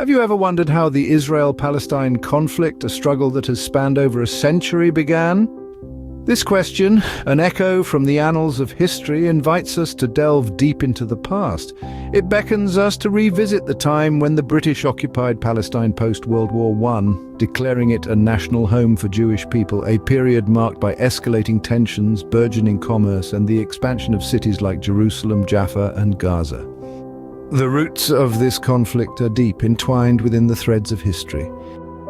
Have you ever wondered how the Israel-Palestine conflict, a struggle that has spanned over a century, began? This question, an echo from the annals of history, invites us to delve deep into the past. It beckons us to revisit the time when the British occupied Palestine post-World War I, declaring it a national home for Jewish people, a period marked by escalating tensions, burgeoning commerce, and the expansion of cities like Jerusalem, Jaffa, and Gaza. The roots of this conflict are deep, entwined within the threads of history.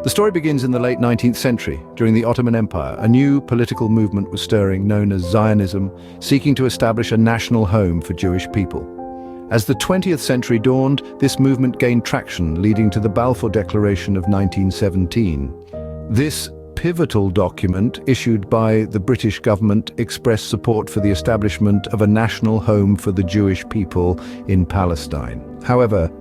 The story begins in the late 19th century. During the Ottoman Empire, a new political movement was stirring, known as Zionism, seeking to establish a national home for Jewish people. As the 20th century dawned, this movement gained traction, leading to the Balfour Declaration of 1917. This pivotal document, issued by the British government, expressed support for the establishment of a national home for the Jewish people in Palestine. However,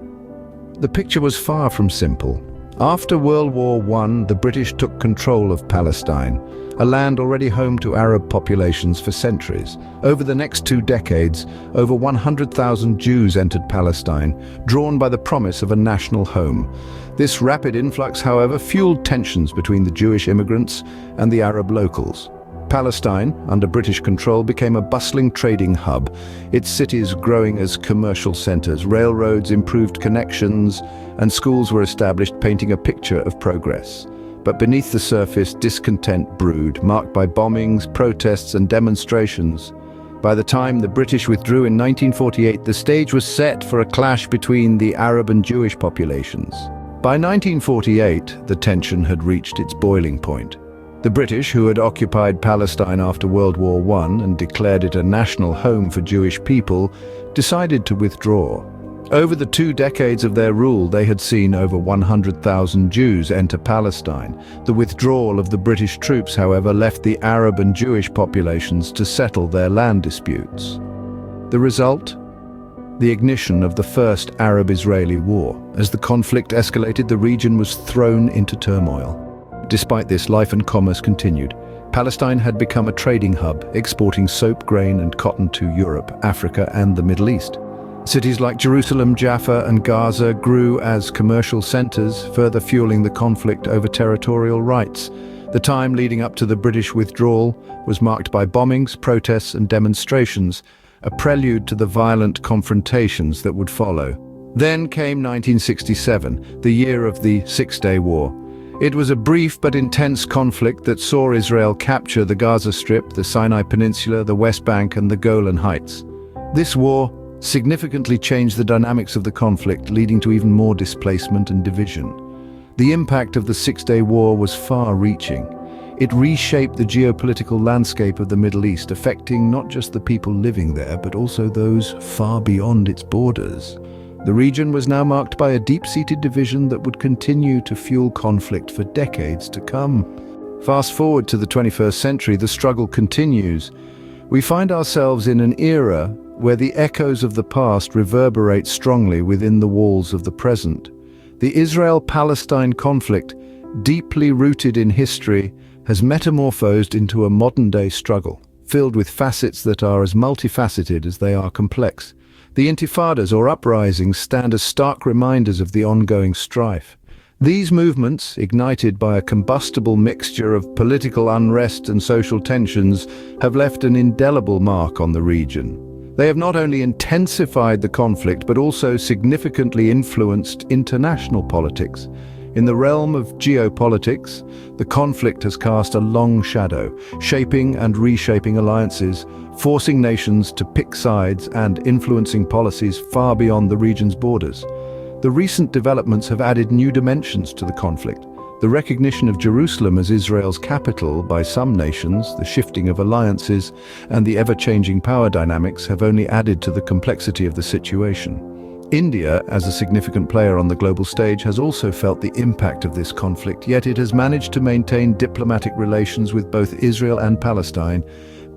the picture was far from simple. After World War I, the British took control of Palestine, a land already home to Arab populations for centuries. Over the next 2 decades, over 100,000 Jews entered Palestine, drawn by the promise of a national home. This rapid influx, however, fueled tensions between the Jewish immigrants and the Arab locals. Palestine, under British control, became a bustling trading hub, its cities growing as commercial centers. Railroads improved connections, and schools were established, painting a picture of progress. But beneath the surface, discontent brewed, marked by bombings, protests, and demonstrations. By the time the British withdrew in 1948, the stage was set for a clash between the Arab and Jewish populations. By 1948, the tension had reached its boiling point. The British, who had occupied Palestine after World War I and declared it a national home for Jewish people, decided to withdraw. Over the 2 decades of their rule, they had seen over 100,000 Jews enter Palestine. The withdrawal of the British troops, however, left the Arab and Jewish populations to settle their land disputes. The result? The ignition of the First Arab-Israeli War. As the conflict escalated, the region was thrown into turmoil. Despite this, life and commerce continued. Palestine had become a trading hub, exporting soap, grain, and cotton to Europe, Africa, and the Middle East. Cities like Jerusalem, Jaffa, and Gaza grew as commercial centers, further fueling the conflict over territorial rights. The time leading up to the British withdrawal was marked by bombings, protests, and demonstrations, a prelude to the violent confrontations that would follow. Then came 1967, the year of the Six-Day War. It was a brief but intense conflict that saw Israel capture the Gaza Strip, the Sinai Peninsula, the West Bank, and the Golan Heights. This war significantly changed the dynamics of the conflict, leading to even more displacement and division. The impact of the Six-Day War was far-reaching. It reshaped the geopolitical landscape of the Middle East, affecting not just the people living there, but also those far beyond its borders. The region was now marked by a deep-seated division that would continue to fuel conflict for decades to come. Fast forward to the 21st century, the struggle continues. We find ourselves in an era where the echoes of the past reverberate strongly within the walls of the present. The Israel-Palestine conflict, deeply rooted in history, has metamorphosed into a modern-day struggle, filled with facets that are as multifaceted as they are complex. The intifadas, or uprisings, stand as stark reminders of the ongoing strife. These movements, ignited by a combustible mixture of political unrest and social tensions, have left an indelible mark on the region. They have not only intensified the conflict, but also significantly influenced international politics. In the realm of geopolitics, the conflict has cast a long shadow, shaping and reshaping alliances, forcing nations to pick sides and influencing policies far beyond the region's borders. The recent developments have added new dimensions to the conflict. The recognition of Jerusalem as Israel's capital by some nations, the shifting of alliances, and the ever-changing power dynamics have only added to the complexity of the situation. India, as a significant player on the global stage, has also felt the impact of this conflict, yet it has managed to maintain diplomatic relations with both Israel and Palestine,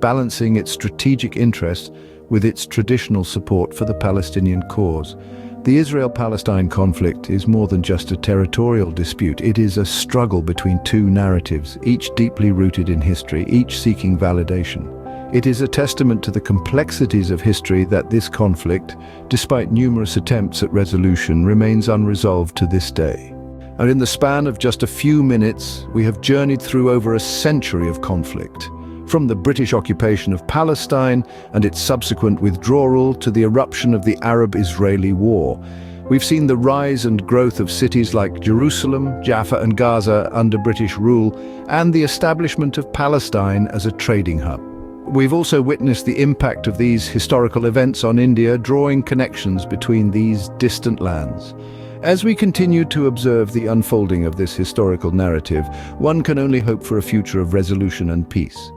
balancing its strategic interests with its traditional support for the Palestinian cause. The Israel-Palestine conflict is more than just a territorial dispute. It is a struggle between 2 narratives, each deeply rooted in history, each seeking validation. It is a testament to the complexities of history that this conflict, despite numerous attempts at resolution, remains unresolved to this day. And in the span of just a few minutes, we have journeyed through over a century of conflict. From the British occupation of Palestine and its subsequent withdrawal to the eruption of the Arab-Israeli War, we've seen the rise and growth of cities like Jerusalem, Jaffa and Gaza under British rule, and the establishment of Palestine as a trading hub. We've also witnessed the impact of these historical events on India, drawing connections between these distant lands. As we continue to observe the unfolding of this historical narrative, one can only hope for a future of resolution and peace.